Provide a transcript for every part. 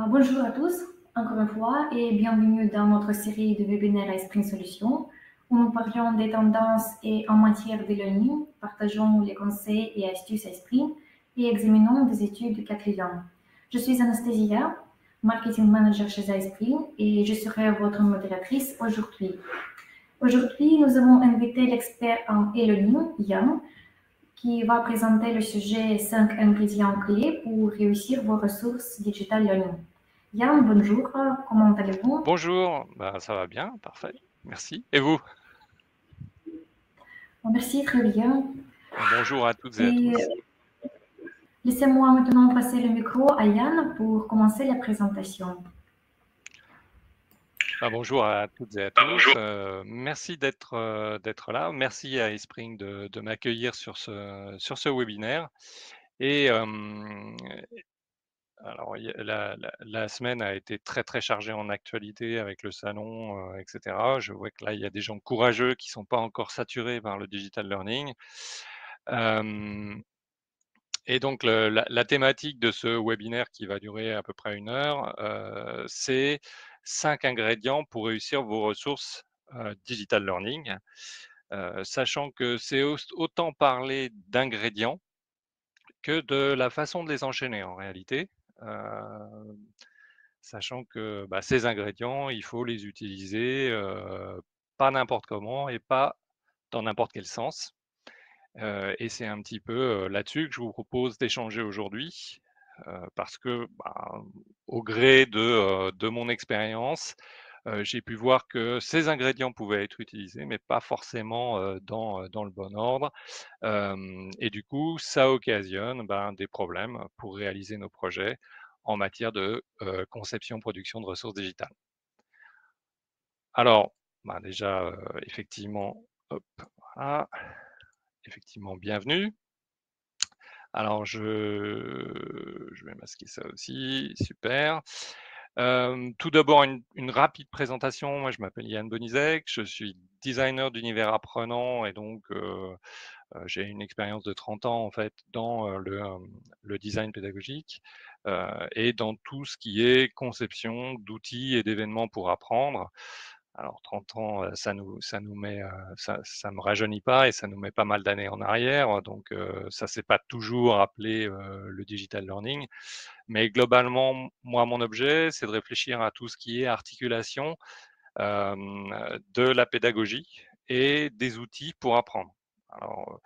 Bonjour à tous, encore une fois, et bienvenue dans notre série de webinaires à Spring Solutions, où nous parlons des tendances et en matière de learning, partageons les conseils et astuces à Spring et examinons des études de cas clients. Je suis Anastasia, marketing manager chez iSpring, et je serai votre modératrice aujourd'hui. Aujourd'hui, nous avons invité l'expert en e-learning, Yann, qui va présenter le sujet 5 ingrédients clés pour réussir vos ressources digital learning. Yann, bonjour, comment allez-vous? Bonjour, bah, ça va bien, parfait, merci. Et vous? Merci, très bien. Bonjour à toutes et à Et tous. laissez-moi maintenant passer le micro à Yann pour commencer la présentation. Bah, bonjour à toutes et à tous. Merci d'être là. Merci à eSpring de m'accueillir sur ce webinaire. Et alors, la semaine a été très très chargée en actualité avec le salon, etc. Je vois que là, il y a des gens courageux qui sont pas encore saturés par le digital learning. Euh, Et donc la thématique de ce webinaire qui va durer à peu près 1 heure, c'est 5 ingrédients pour réussir vos ressources, digital learning. Sachant que c'est autant parler d'ingrédients que de la façon de les enchaîner en réalité. Heu, Sachant que, bah, ces ingrédients, il faut les utiliser, pas n'importe comment et pas dans n'importe quel sens. Et c'est un petit peu, là-dessus que je vous propose d'échanger aujourd'hui, parce que, bah, au gré de mon expérience, j'ai pu voir que ces ingrédients pouvaient être utilisés, mais pas forcément, dans le bon ordre. Et du coup, ça occasionne, ben, des problèmes pour réaliser nos projets en matière de, conception, production de ressources digitales. Alors, bah, déjà, effectivement, hop, voilà, effectivement bienvenue. Alors je vais masquer ça aussi, super. Tout d'abord une rapide présentation. Moi, je m'appelle Yann Bonizek, je suis designer d'univers apprenant et donc j'ai une expérience de 30 ans en fait dans, le design pédagogique, et dans tout ce qui est conception d'outils et d'événements pour apprendre. Alors 30 ans, ça nous met, ça me rajeunit pas et ça nous met pas mal d'années en arrière, donc ça s'est pas toujours appelé, le digital learning. Mais globalement, moi, mon objet, c'est de réfléchir à tout ce qui est articulation, de la pédagogie et des outils pour apprendre. Alors,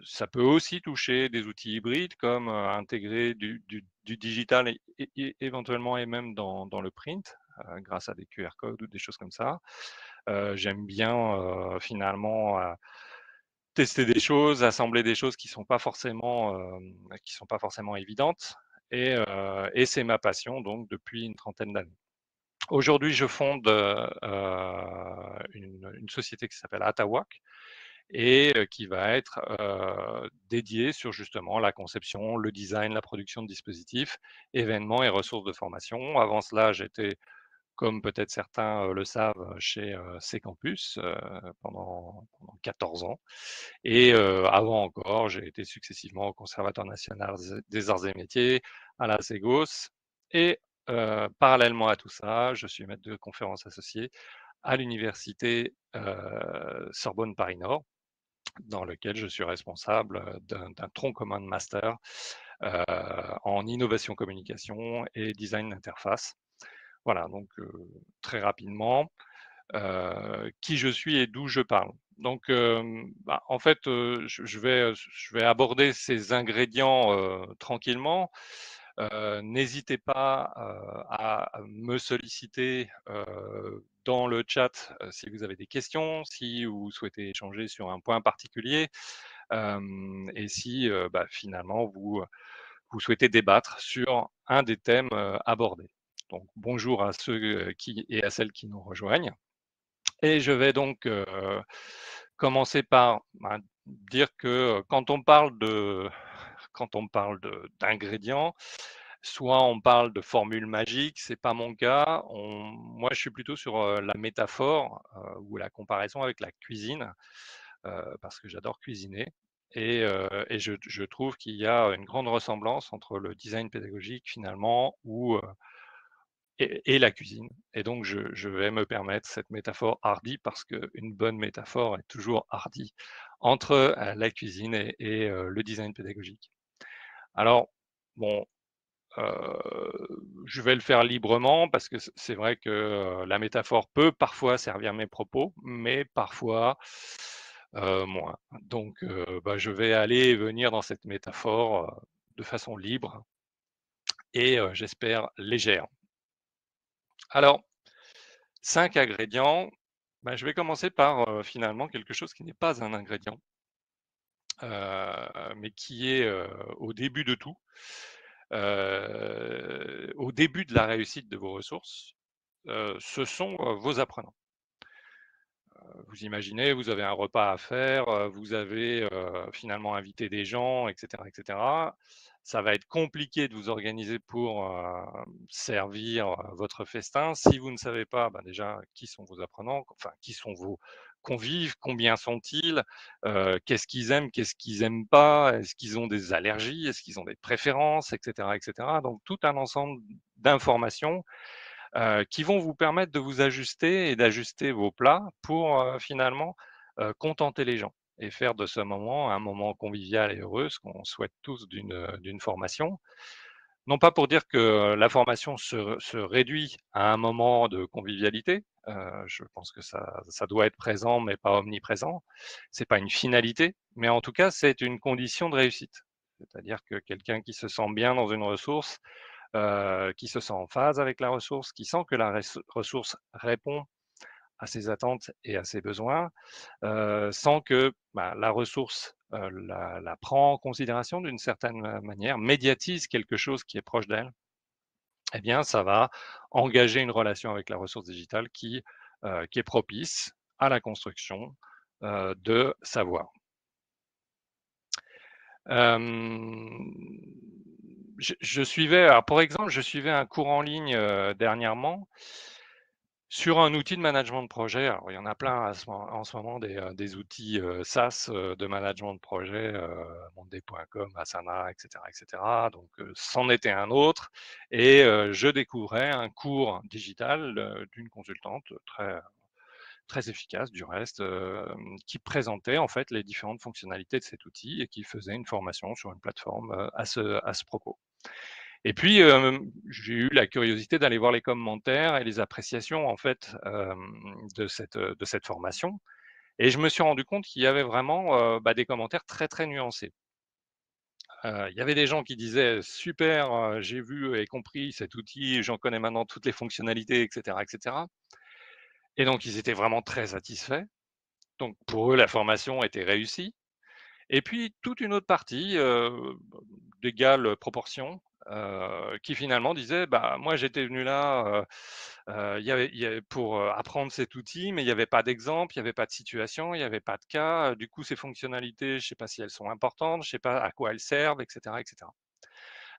ça peut aussi toucher des outils hybrides comme, intégrer du digital et éventuellement et même dans le print, grâce à des QR codes ou des choses comme ça. J'aime bien, finalement, tester des choses, assembler des choses qui sont pas forcément évidentes et c'est ma passion donc depuis une trentaine d'années. Aujourd'hui, je fonde, une société qui s'appelle Atawak et qui va être, dédiée sur justement la conception, le design, la production de dispositifs, événements et ressources de formation. Avant cela, j'étais, comme peut-être certains, le savent, chez, Ccampus, pendant 14 ans et avant encore, j'ai été successivement au Conservatoire national des arts et métiers, à la Ségos et parallèlement à tout ça, je suis maître de conférences associé à l'université, Sorbonne Paris Nord, dans lequel je suis responsable, d'un tronc commun de master, heu, en innovation communication et design d'interface. Voilà, donc très rapidement, qui je suis et d'où je parle. Donc, bah, en fait, je vais aborder ces ingrédients, tranquillement. N'hésitez pas, à me solliciter, dans le chat, si vous avez des questions, si vous souhaitez échanger sur un point particulier, et si, bah, finalement vous souhaitez débattre sur un des thèmes, abordés. Donc bonjour à ceux, qui et à celles qui nous rejoignent. Et je vais donc, commencer par, ben, dire que, quand on parle de d'ingrédients, soit on parle de formules magiques, c'est pas mon cas. Moi, je suis plutôt sur, la métaphore, ou la comparaison avec la cuisine, parce que j'adore cuisiner Et je trouve qu'il y a une grande ressemblance entre le design pédagogique finalement et la cuisine. Et donc je vais me permettre cette métaphore hardie parce qu'une bonne métaphore est toujours hardie entre, la cuisine et le design pédagogique. Alors bon, je vais le faire librement parce que c'est vrai que, la métaphore peut parfois servir mes propos, mais parfois, moins. Donc, bah, je vais aller et venir dans cette métaphore, de façon libre et j'espère légère. Alors 5 ingrédients, bah, je vais commencer par, finalement quelque chose qui n'est pas un ingrédient, mais qui est, au début de tout, au début de la réussite de vos ressources, ce sont, vos apprenants. Vous imaginez, vous avez un repas à faire, vous avez, finalement invité des gens et cetera et cetera. Ça va être compliqué de vous organiser pour, servir, votre festin. Si vous ne savez pas, bah, déjà qui sont vos apprenants, enfin qui sont vos convives, combien sont-ils, qu'est-ce qu'ils aiment, qu'est-ce qu'ils aiment pas, est-ce qu'ils ont des allergies, est-ce qu'ils ont des préférences et cetera et cetera. Donc tout un ensemble d'informations qui vont vous permettre de vous ajuster et d'ajuster vos plats pour, finalement, contenter les gens et faire de ce moment un moment convivial et heureux, ce qu'on souhaite tous d'une formation. Non pas pour dire que la formation se réduit à un moment de convivialité, je pense que ça doit être présent, mais pas omniprésent. C'est pas une finalité, mais en tout cas, c'est une condition de réussite. C'est-à-dire que quelqu'un qui se sent bien dans une ressource, qui se sent en phase avec la ressource, qui sent que la ressource répond à ses attentes et à ses besoins, sans que bah, la ressource la prend en considération d'une certaine manière, médiatise quelque chose qui est proche d'elle, eh bien, ça va engager une relation avec la ressource digitale qui est propice à la construction de savoir. Je suivais, alors pour exemple, je suivais un cours en ligne dernièrement sur un outil de management de projet. Alors, il y en a plein en ce moment des outils SaaS de management de projet, monday.com, Asana, etc., etc. Donc, c'en était un autre. Et je découvrais un cours digital d'une consultante très efficace du reste, qui présentait en fait les différentes fonctionnalités de cet outil et qui faisait une formation sur une plateforme à ce propos. Et puis, j'ai eu la curiosité d'aller voir les commentaires et les appréciations en fait de cette formation. Et je me suis rendu compte qu'il y avait vraiment bah, des commentaires très très nuancés. Il y avait des gens qui disaient super, j'ai vu et compris cet outil, j'en connais maintenant toutes les fonctionnalités, etc., etc. Et donc ils étaient vraiment très satisfaits. Donc pour eux, la formation était réussie. Et puis toute une autre partie, d'égale proportion, qui finalement disait: «Bah, moi j'étais venu là, il y avait pour, apprendre cet outil, mais il y avait pas d'exemple, il y avait pas de situation, il y avait pas de cas, du coup ces fonctionnalités, je sais pas si elles sont importantes, je sais pas à quoi elles servent» et cetera et cetera.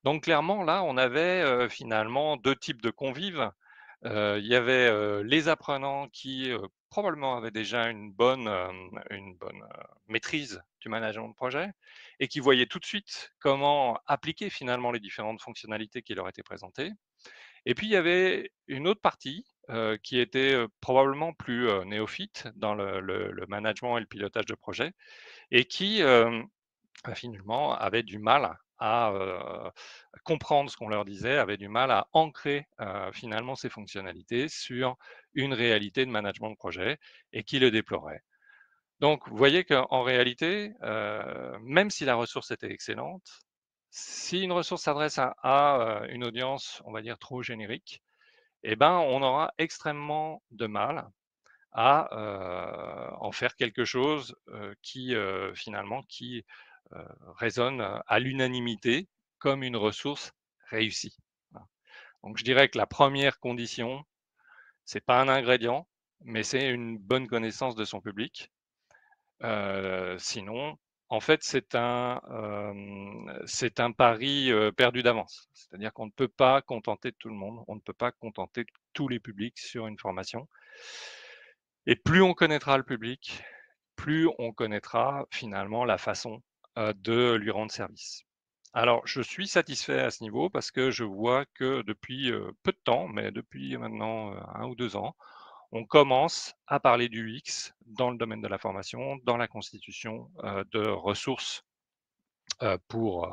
Donc clairement là, on avait, finalement 2 types de convives. Il y avait, les apprenants qui, probablement avaient déjà une bonne maîtrise du management de projet et qui voyaient tout de suite comment appliquer finalement les différentes fonctionnalités qui leur étaient présentées. Et puis il y avait une autre partie, qui était, probablement plus, néophyte dans le management et le pilotage de projet et qui, finalement avaient du mal à, comprendre ce qu'on leur disait, avaient du mal à ancrer, finalement ces fonctionnalités sur une réalité de management de projet et qui le déploraient. Donc vous voyez qu'en réalité, même si la ressource était excellente, si une ressource s'adresse à une audience, on va dire trop générique, eh ben, on aura extrêmement de mal à, en faire quelque chose, qui, finalement heu, résonne, à l'unanimité comme une ressource réussie. Voilà. Donc je dirais que la première condition, c'est pas un ingrédient, mais c'est une bonne connaissance de son public. Sinon, en fait, c'est un pari, perdu d'avance. C'est-à-dire qu'on ne peut pas contenter tout le monde, on ne peut pas contenter tous les publics sur une formation. Et plus on connaîtra le public, plus on connaîtra finalement la façon, de lui rendre service. Alors, je suis satisfait à ce niveau parce que je vois que depuis, peu de temps, mais depuis maintenant, 1 ou 2 ans, on commence à parler du UX dans le domaine de la formation, dans la constitution, de ressources, pour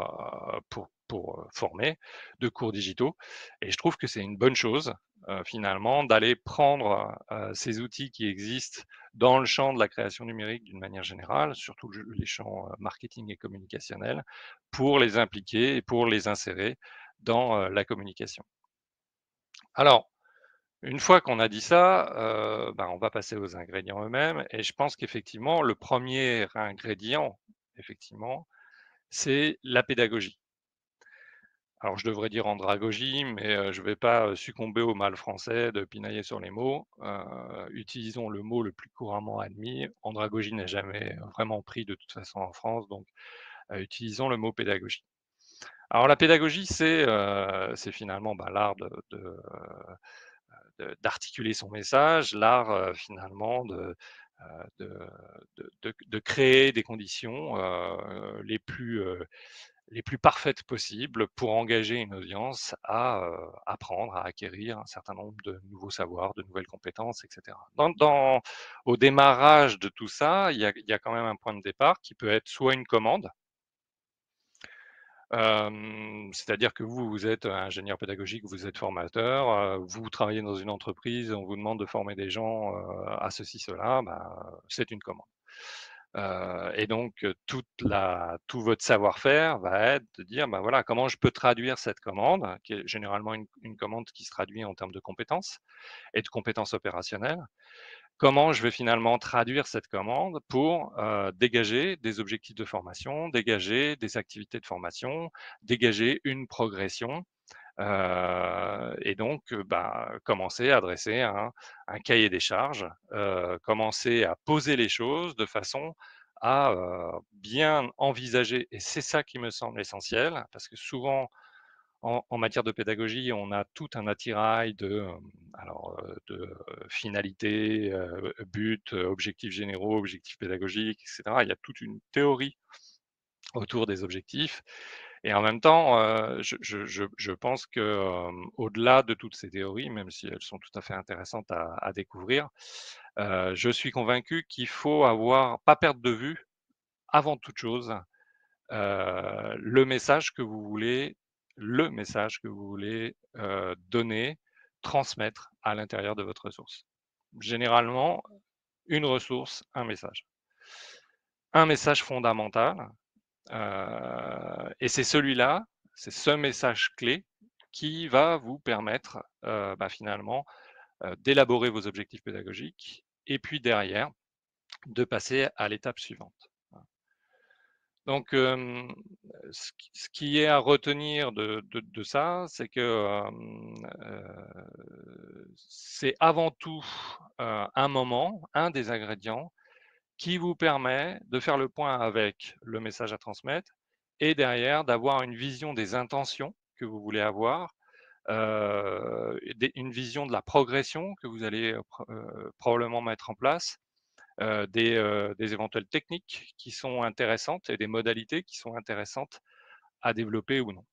former, de cours digitaux et je trouve que c'est une bonne chose, finalement d'aller prendre, ces outils qui existent dans le champ de la création numérique d'une manière générale, surtout les champs, marketing et communicationnel, pour les impliquer et pour les insérer dans, la communication. Alors, une fois qu'on a dit ça, on va passer aux ingrédients eux-mêmes et je pense qu'effectivement le premier ingrédient, effectivement, c'est la pédagogie. Alors je devrais dire andragogie, mais je ne vais pas, succomber au mal français de pinailler sur les mots. Utilisons le mot le plus couramment admis. Andragogie n'est jamais vraiment pris de toute façon en France, donc utilisons le mot pédagogie. Alors la pédagogie, c'est finalement, l'art d'articuler son message, l'art, finalement de créer des conditions, les plus parfaites possibles pour engager une audience à, apprendre, à acquérir un certain nombre de nouveaux savoirs, de nouvelles compétences et cetera. Au démarrage de tout ça, il y a quand même un point de départ qui peut être soit une commande, c'est-à-dire que vous êtes ingénieur pédagogique, vous êtes formateur, vous travaillez dans une entreprise, on vous demande de former des gens, à ceci, cela, c'est une commande. Et donc, tout votre savoir-faire va être de dire: voilà, comment je peux traduire cette commande?» qui est généralement une commande qui se traduit en termes de compétences et de compétences opérationnelles. Comment je vais finalement traduire cette commande pour, dégager des objectifs de formation, dégager des activités de formation, dégager une progression, et donc, commencer à dresser un cahier des charges, commencer à poser les choses de façon à, bien envisager et c'est ça qui me semble essentiel parce que souvent en matière de pédagogie, on a tout un attirail de finalités, buts, objectifs généraux, objectifs pédagogiques et cetera. Il y a toute une théorie autour des objectifs et en même temps, je pense que, au-delà de toutes ces théories, même si elles sont tout à fait intéressantes à découvrir, je suis convaincu qu'il faut avoir pas perdre de vue, avant toute chose, le message que vous voulez donner, transmettre à l'intérieur de votre ressource. Généralement, une ressource, un message. Un message fondamental, et c'est celui-là, c'est ce message clé qui va vous permettre, finalement, d'élaborer vos objectifs pédagogiques et puis derrière, de passer à l'étape suivante. Donc, ce qui est à retenir de ça, c'est que, c'est avant tout, un moment, un des ingrédients qui vous permet de faire le point avec le message à transmettre et derrière d'avoir une vision des intentions que vous voulez avoir, une vision de la progression que vous allez, probablement mettre en place, des éventuelles techniques qui sont intéressantes et des modalités qui sont intéressantes à développer ou non.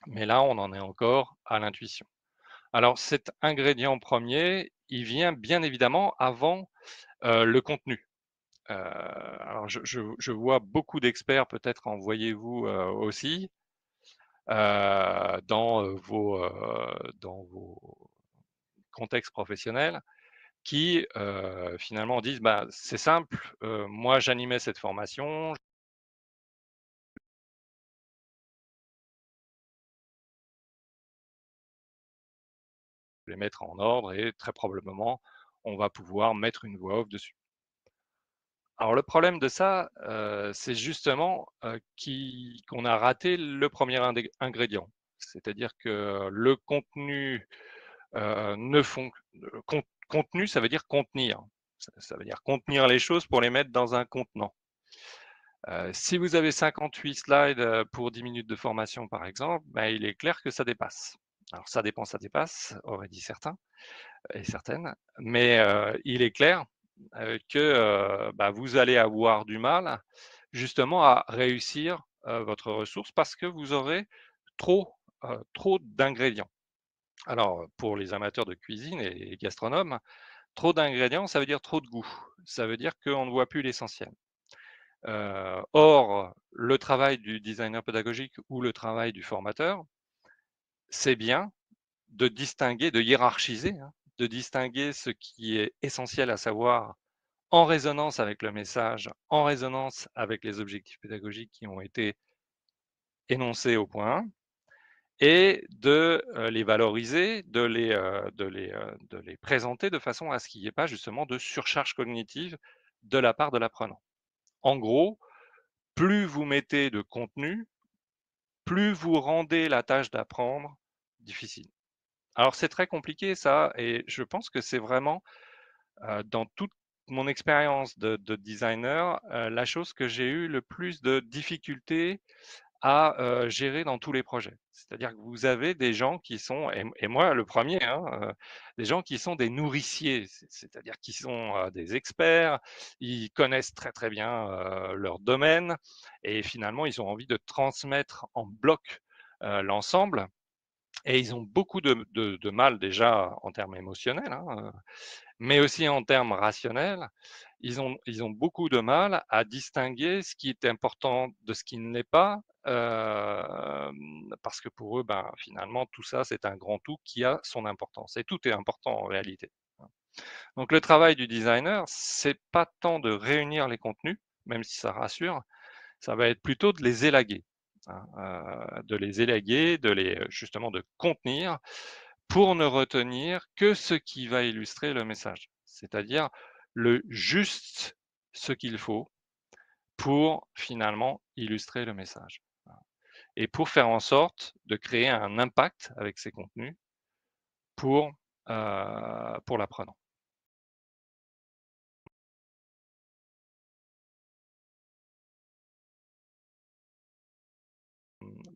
Mais là, on en est encore à l'intuition. Alors cet ingrédient premier, il vient bien évidemment avant, le contenu. Alors je vois beaucoup d'experts, peut-être en voyez-vous, aussi, dans vos contextes professionnels qui, finalement disent: c'est simple, moi j'animais cette formation, je vais les mettre en ordre et très probablement, on va pouvoir mettre une voix off dessus». Alors le problème de ça, c'est justement, qu'on a raté le premier ingrédient. C'est-à-dire que le contenu, ne fon contenu, ça veut dire contenir. Ça veut dire contenir les choses pour les mettre dans un contenant. Si vous avez 58 slides, pour 10 minutes de formation par exemple, il est clair que ça dépasse. Alors ça dépasse, auraient dit certains et certaines, mais il est clair, que, vous allez avoir du mal justement à réussir votre ressource parce que vous aurez trop d'ingrédients. Alors, pour les amateurs de cuisine et gastronomes, trop d'ingrédients, ça veut dire trop de goût. Ça veut dire qu'on ne voit plus l'essentiel. Or, le travail du designer pédagogique ou le travail du formateur, c'est bien de distinguer, de hiérarchiser, hein, de distinguer ce qui est essentiel à savoir en résonance avec le message, en résonance avec les objectifs pédagogiques qui ont été énoncés au point 1, et de les valoriser, de les présenter de façon à ce qu'il n'y ait pas justement de surcharge cognitive de la part de l'apprenant. En gros, plus vous mettez de contenu, plus vous rendez la tâche d'apprendre difficile. Alors c'est très compliqué ça, et je pense que c'est vraiment dans toute mon expérience de designer, la chose que j'ai eu le plus de difficultés à gérer dans tous les projets. C'est-à-dire que vous avez des gens qui sont, et moi le premier, hein, des gens qui sont des nourriciers, c'est-à-dire qui sont des experts, ils connaissent très très bien leur domaine, et finalement ils ont envie de transmettre en bloc l'ensemble, et ils ont beaucoup de mal déjà en termes émotionnels, hein, mais aussi en termes rationnels. Ils ont beaucoup de mal à distinguer ce qui est important de ce qui ne l'est pas, parce que pour eux, ben, finalement, tout ça, c'est un grand tout qui a son importance, et tout est important en réalité. Donc le travail du designer, c'est pas tant de réunir les contenus, même si ça rassure, ça va être plutôt de les élaguer, hein, de les élaguer, de les justement de contenir pour ne retenir que ce qui va illustrer le message. C'est-à-dire le juste ce qu'il faut pour finalement illustrer le message. Et pour faire en sorte de créer un impact avec ces contenus pour, pour l'apprenant.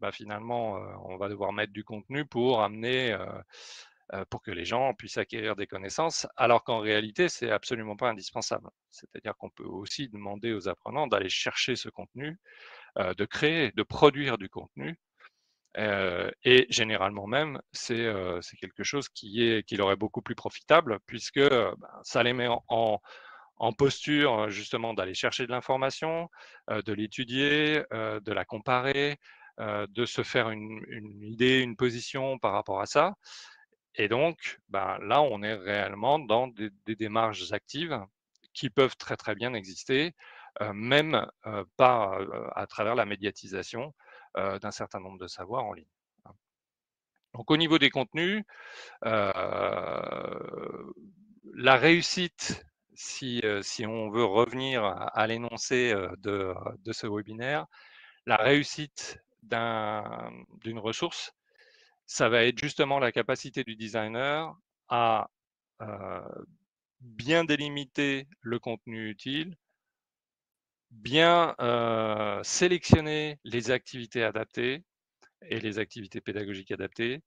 Bah, finalement, on va devoir mettre du contenu pour amener, pour que les gens puissent acquérir des connaissances, alors qu'en réalité, c'est absolument pas indispensable. C'est-à-dire qu'on peut aussi demander aux apprenants d'aller chercher ce contenu, de créer, de produire du contenu, et généralement même, c'est quelque chose qui leur est beaucoup plus profitable puisque, ben, ça les met en posture, justement d'aller chercher de l'information, de l'étudier, de la comparer, de se faire une idée, une position par rapport à ça. Et donc, ben, là, on est réellement dans des démarches actives qui peuvent très, très bien exister, même, par, à travers la médiatisation, d'un certain nombre de savoirs en ligne, hein. Donc au niveau des contenus, la réussite, si on veut revenir à l'énoncé, de ce webinaire, la réussite d'une ressource, ça va être justement la capacité du designer à euh, bien délimiter le contenu utile, bien sélectionner les activités adaptées et les activités pédagogiques adaptées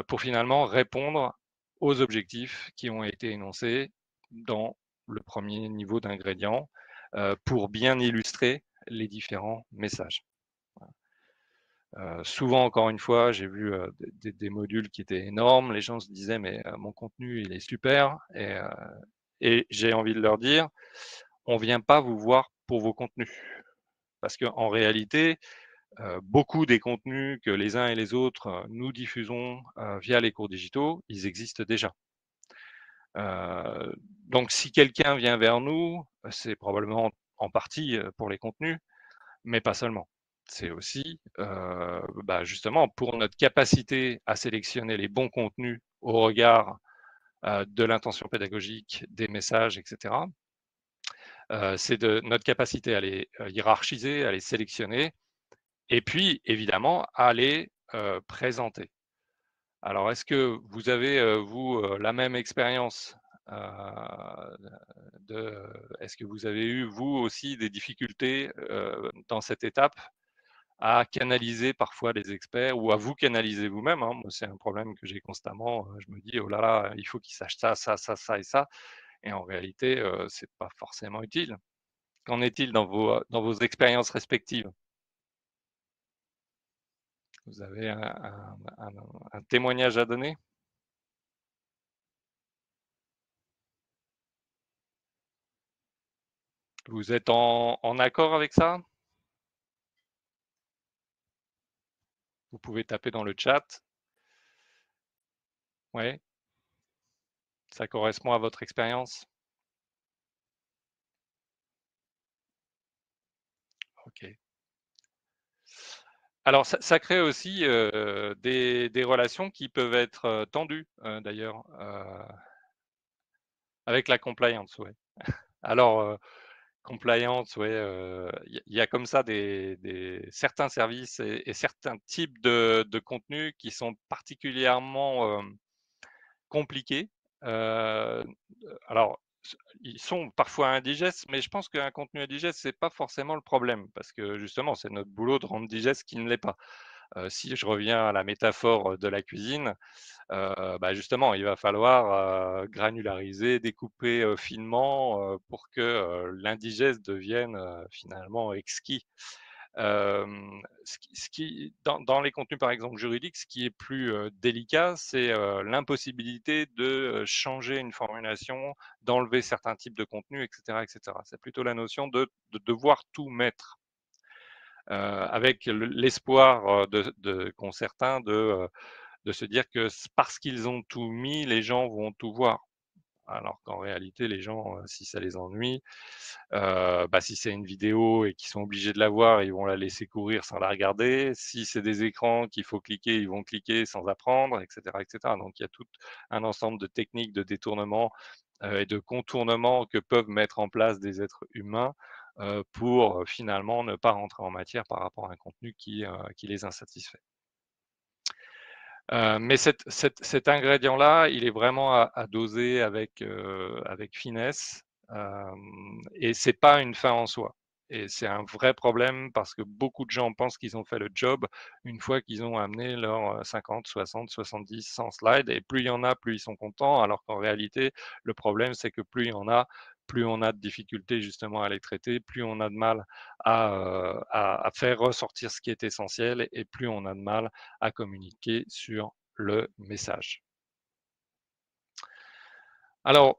pour finalement répondre aux objectifs qui ont été énoncés dans le premier niveau d'ingrédients pour bien illustrer les différents messages. Souvent, encore une fois, j'ai vu des modules qui étaient énormes. Les gens se disaient, mais mon contenu, il est super. Et j'ai envie de leur dire, on ne vient pas vous voir pour vos contenus. Parce qu'en réalité, beaucoup des contenus que les uns et les autres nous diffusons via les cours digitaux, ils existent déjà. Donc, si quelqu'un vient vers nous, c'est probablement en partie pour les contenus, mais pas seulement. C'est aussi bah, justement pour notre capacité à sélectionner les bons contenus au regard de l'intention pédagogique, des messages, etc. C'est de notre capacité à les hiérarchiser, à les sélectionner, et puis évidemment à les présenter. Alors, est-ce que vous avez, vous, la même expérience est-ce que vous avez eu, vous aussi, des difficultés dans cette étape à canaliser parfois les experts ou à vous canaliser vous-même, hein? Moi, c'est un problème que j'ai constamment. Je me dis, oh là là, il faut qu'ils sachent ça, ça, ça, ça et ça. Et en réalité, c'est pas forcément utile. Qu'en est-il dans vos expériences respectives? Vous avez un témoignage à donner? Vous êtes en accord avec ça? Vous pouvez taper dans le chat. Ouais, ça correspond à votre expérience? OK. Alors ça crée aussi, des relations qui peuvent être, tendues, d'ailleurs, avec la compliance, ouais. Alors, compliance, ouais, il y a comme ça des certains services et certains types de contenus qui sont particulièrement, compliqués. Heu, alors ils sont parfois indigestes, mais je pense qu'un contenu indigeste, c'est pas forcément le problème parce que justement, c'est notre boulot de rendre digeste ce qui ne l'est pas. Si je reviens à la métaphore de la cuisine, bah, justement, il va falloir, granulariser, découper, finement, pour que, l'indigeste devienne, finalement exquis. Ce qui dans les contenus, par exemple, juridiques, ce qui est plus, délicat, c'est, l'impossibilité de, changer une formulation, d'enlever certains types de contenus et cetera et cetera. C'est plutôt la notion de devoir tout mettre, avec l'espoir, de qu'ont certains de se dire que parce qu'ils ont tout mis, les gens vont tout voir. Alors qu'en réalité, les gens, si ça les ennuie, bah, si c'est une vidéo et qu'ils sont obligés de la voir, ils vont la laisser courir sans la regarder. Si c'est des écrans qu'il faut cliquer, ils vont cliquer sans apprendre et cetera et cetera. Donc il y a tout un ensemble de techniques de détournement, et de contournement que peuvent mettre en place des êtres humains, pour, finalement ne pas rentrer en matière par rapport à un contenu qui les insatisfait. Mais cet ingrédient-là, il est vraiment à doser avec finesse, et c'est pas une fin en soi et c'est un vrai problème parce que beaucoup de gens pensent qu'ils ont fait le job une fois qu'ils ont amené leurs, 50, 60, 70, 100 slides et plus il y en a, plus ils sont contents alors qu'en réalité, le problème, c'est que plus il y en a, plus on a de difficultés justement à les traiter, plus on a de mal à faire ressortir ce qui est essentiel et plus on a de mal à communiquer sur le message. Alors,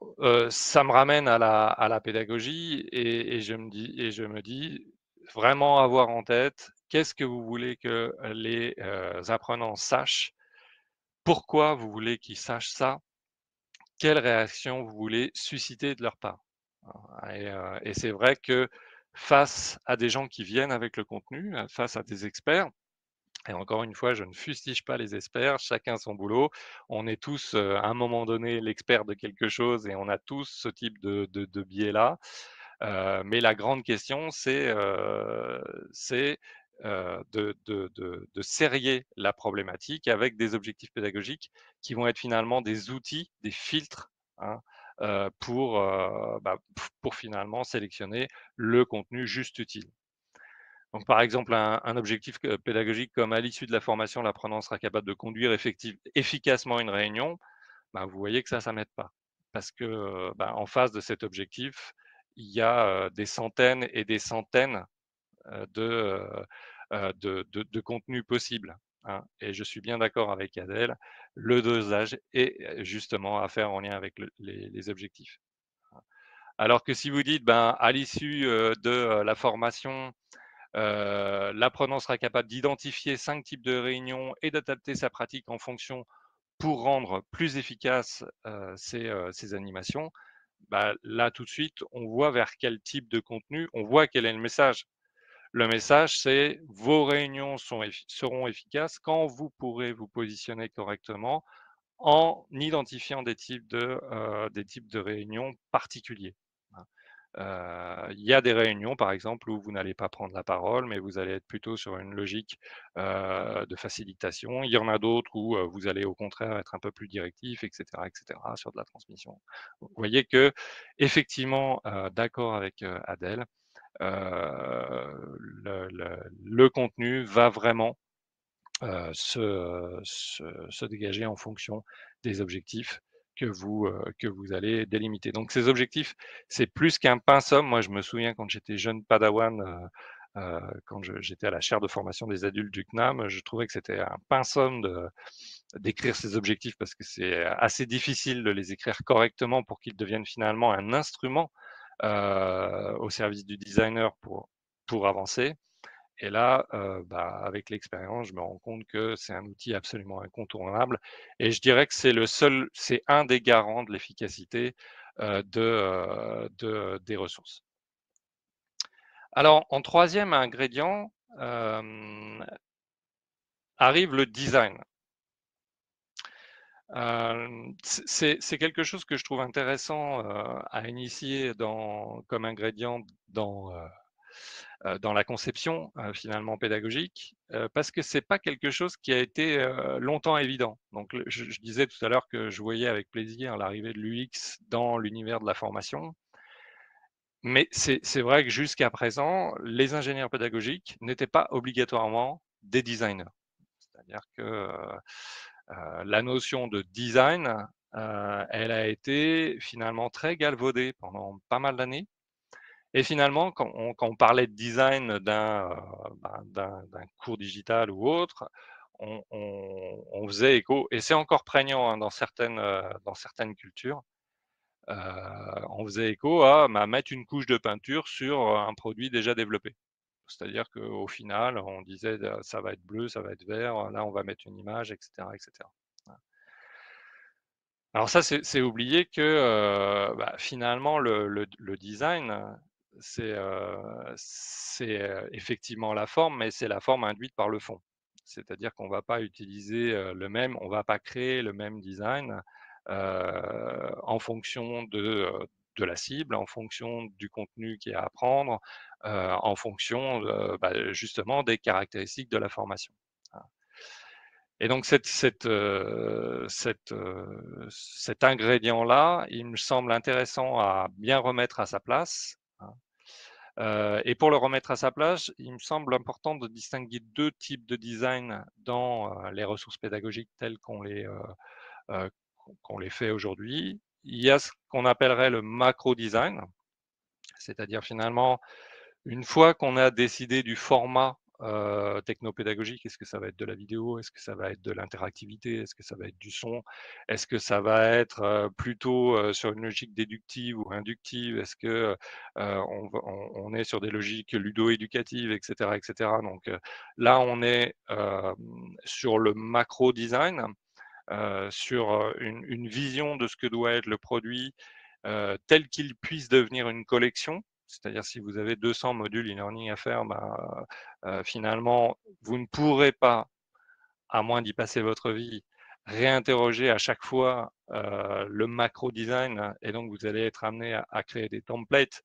ça me ramène à la pédagogie et je me dis vraiment avoir en tête qu'est-ce que vous voulez que les, apprenants sachent? Pourquoi vous voulez qu'ils sachent ça? Quelle réaction vous voulez susciter de leur part? Et c'est vrai que face à des gens qui viennent avec le contenu, face à des experts. Et encore une fois, je ne fustige pas les experts, chacun son boulot. On est tous, à un moment donné, l'expert de quelque chose et on a tous ce type de biais-là. Mais la grande question, c'est, de serrer la problématique avec des objectifs pédagogiques qui vont être finalement des outils, des filtres, hein, pour finalement sélectionner le contenu juste utile. Donc, par exemple, un objectif pédagogique comme à l'issue de la formation, l'apprenant sera capable de conduire efficacement une réunion. Ben, vous voyez que ça m'aide pas. Parce que ben, en face de cet objectif, il y a des centaines et des centaines de contenus possibles, hein. Et je suis bien d'accord avec Adèle, le dosage est justement à faire en lien avec les objectifs. Alors que si vous dites, ben, à l'issue de la formation, l'apprenant sera capable d'identifier 5 types de réunions et d'adapter sa pratique en fonction pour rendre plus efficaces, ces animations. Bah, là, tout de suite, on voit vers quel type de contenu, on voit quel est le message. Le message, c'est: «Vos réunions seront efficaces quand vous pourrez vous positionner correctement en identifiant des types de réunions particuliers». Hein. Il y a des réunions, par exemple, où vous n'allez pas prendre la parole, mais vous allez être plutôt sur une logique, de facilitation. Il y en a d'autres où, vous allez au contraire être un peu plus directif et cetera, sur de la transmission. Vous voyez qu'effectivement, d'accord avec, Adèle, le contenu va vraiment, se dégager en fonction des objectifs que vous allez délimiter. Donc ces objectifs, c'est plus qu'un pensum. Moi, je me souviens quand j'étais jeune padawan, quand j'étais à la chaire de formation des adultes du CNAM, je trouvais que c'était un pensum d'écrire ces objectifs parce que c'est assez difficile de les écrire correctement pour qu'ils deviennent finalement un instrument au service du designer pour avancer. Et là, avec l'expérience, je me rends compte que c'est un outil absolument incontournable et je dirais que c'est un des garants de l'efficacité, des ressources. Alors en troisième ingrédient, arrive le design. C'est quelque chose que je trouve intéressant, à initier comme ingrédient dans la conception, finalement pédagogique, parce que c'est pas quelque chose qui a été, longtemps évident. Donc je disais tout à l'heure que je voyais avec plaisir l'arrivée de l'UX dans l'univers de la formation, mais c'est vrai que jusqu'à présent, les ingénieurs pédagogiques n'étaient pas obligatoirement des designers. C'est-à-dire que, la notion de design, elle a été finalement très galvaudée pendant pas mal d'années. Et finalement, quand on parlait de design d'un cours digital ou autre, on faisait écho, et c'est encore prégnant hein, dans certaines cultures, on faisait écho à mettre une couche de peinture sur un produit déjà développé. C'est-à-dire qu'au final, on disait ça va être bleu, ça va être vert, là on va mettre une image, etc., etc. Alors ça, c'est oublier que finalement, le design, c'est effectivement la forme, mais c'est la forme induite par le fond. C'est-à-dire qu'on ne va pas utiliser on va pas créer le même design en fonction de la cible, en fonction du contenu qui est à apprendre, en fonction justement des caractéristiques de la formation. Et donc cet ingrédient-là, il me semble intéressant à bien remettre à sa place, hein. Et pour le remettre à sa place, il me semble important de distinguer 2 types de design dans, les ressources pédagogiques telles qu'on les fait aujourd'hui. Il y a ce qu'on appellerait le macro design, c'est-à-dire finalement une fois qu'on a décidé du format technopédagogique, est-ce que ça va être de la vidéo? Est-ce que ça va être de l'interactivité? Est-ce que ça va être du son? Est-ce que ça va être plutôt sur une logique déductive ou inductive? Est-ce que on est sur des logiques ludo-éducatives, etc., etc. Donc là, on est sur le macro design, sur une vision de ce que doit être le produit tel qu'il puisse devenir une collection. C'est-à-dire si vous avez 200 modules e-learning à faire, finalement, vous ne pourrez pas, à moins d'y passer votre vie, réinterroger à chaque fois le macro design, et donc vous allez être amené à créer des templates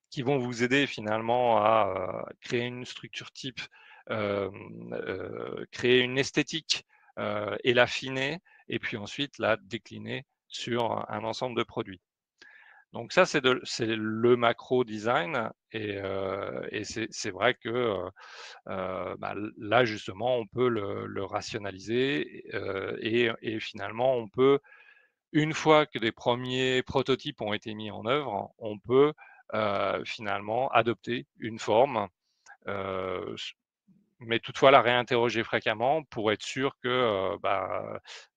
qui vont vous aider finalement à créer une structure type, créer une esthétique et l'affiner, et puis ensuite la décliner sur un ensemble de produits. Donc ça, c'est le macro design, et c'est vrai que là justement on peut le rationaliser et finalement on peut, une fois que des premiers prototypes ont été mis en œuvre, on peut finalement adopter une forme, heu, mais toutefois la réinterroger fréquemment pour être sûr que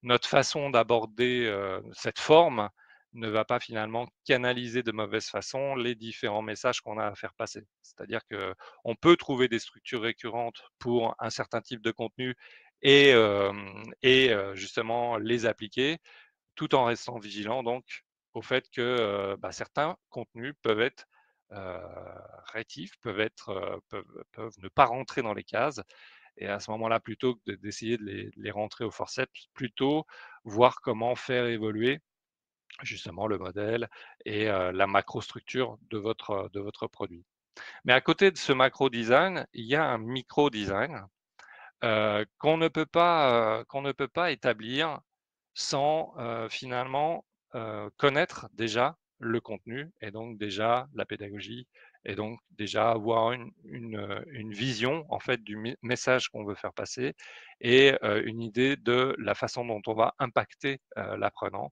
notre façon d'aborder cette forme ne va pas finalement canaliser de mauvaise façon les différents messages qu'on a à faire passer. C'est-à-dire qu'on peut trouver des structures récurrentes pour un certain type de contenu et justement les appliquer, tout en restant vigilant donc au fait que certains contenus peuvent être euh, rétifs, peuvent ne pas rentrer dans les cases. Et à ce moment-là, plutôt que d'essayer de les rentrer au forceps, plutôt voir comment faire évoluer justement le modèle et la macrostructure de votre produit. Mais à côté de ce macro design, il y a un micro design qu'on ne peut pas établir sans finalement connaître déjà le contenu, et donc déjà la pédagogie, et donc déjà avoir une vision en fait du message qu'on veut faire passer, et une idée de la façon dont on va impacter l'apprenant.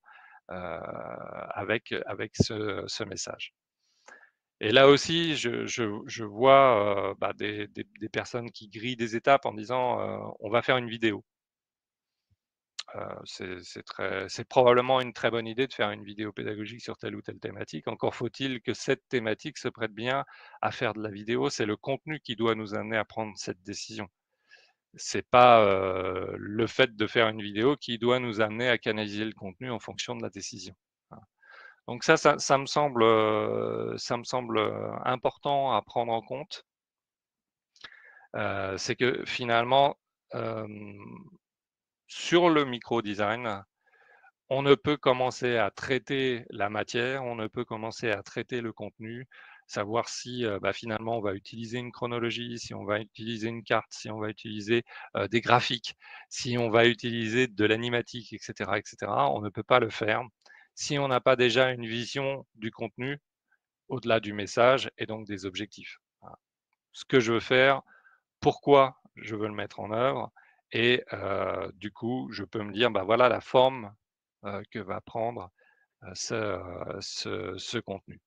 avec ce message. Et là aussi, je vois des personnes qui grillent des étapes en disant on va faire une vidéo. C'est probablement une très bonne idée de faire une vidéo pédagogique sur telle ou telle thématique. Encore faut-il que cette thématique se prête bien à faire de la vidéo. C'est le contenu qui doit nous amener à prendre cette décision. C'est pas le fait de faire une vidéo qui doit nous amener à canaliser le contenu en fonction de la décision. Donc ça me semble important à prendre en compte. C'est que finalement, sur le micro-design, on ne peut commencer à traiter la matière, on ne peut commencer à traiter le contenu, savoir si finalement on va utiliser une chronologie, si on va utiliser une carte, si on va utiliser des graphiques, si on va utiliser de l'animatique, etc., etc. On ne peut pas le faire si on n'a pas déjà une vision du contenu au-delà du message et donc des objectifs. Voilà. Ce que je veux faire, pourquoi je veux le mettre en œuvre, et du coup, je peux me dire, voilà la forme que va prendre ce contenu.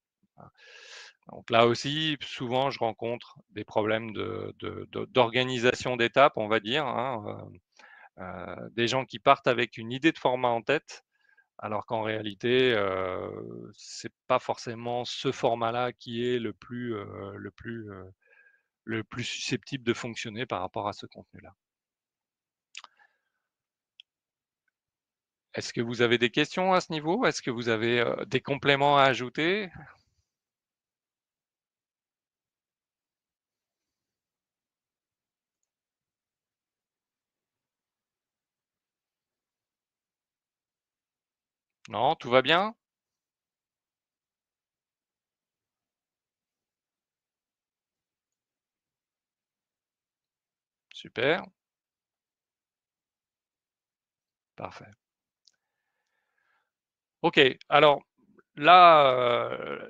Donc là aussi, souvent, je rencontre des problèmes d'organisation d'étapes, on va dire, hein, des gens qui partent avec une idée de format en tête, alors qu'en réalité, c'est pas forcément ce format-là qui est le plus susceptible de fonctionner par rapport à ce contenu-là. Est-ce que vous avez des questions à ce niveau? Est-ce que vous avez des compléments à ajouter? Non, tout va bien? Super, parfait. OK, alors là,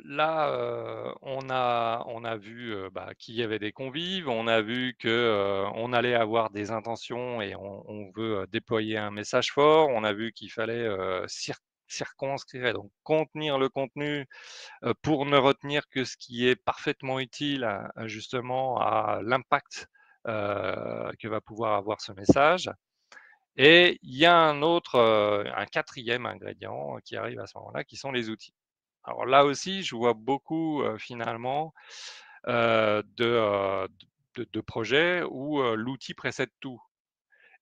on a vu, qu'il y avait des convives, on a vu que, on allait avoir des intentions et on veut, déployer un message fort. On a vu qu'il fallait, circonscrire et donc contenir le contenu, pour ne retenir que ce qui est parfaitement utile à justement à l'impact, que va pouvoir avoir ce message. Et il y a un quatrième ingrédient qui arrive à ce moment-là, qui sont les outils. Alors là aussi, je vois beaucoup finalement de projets où l'outil précède tout.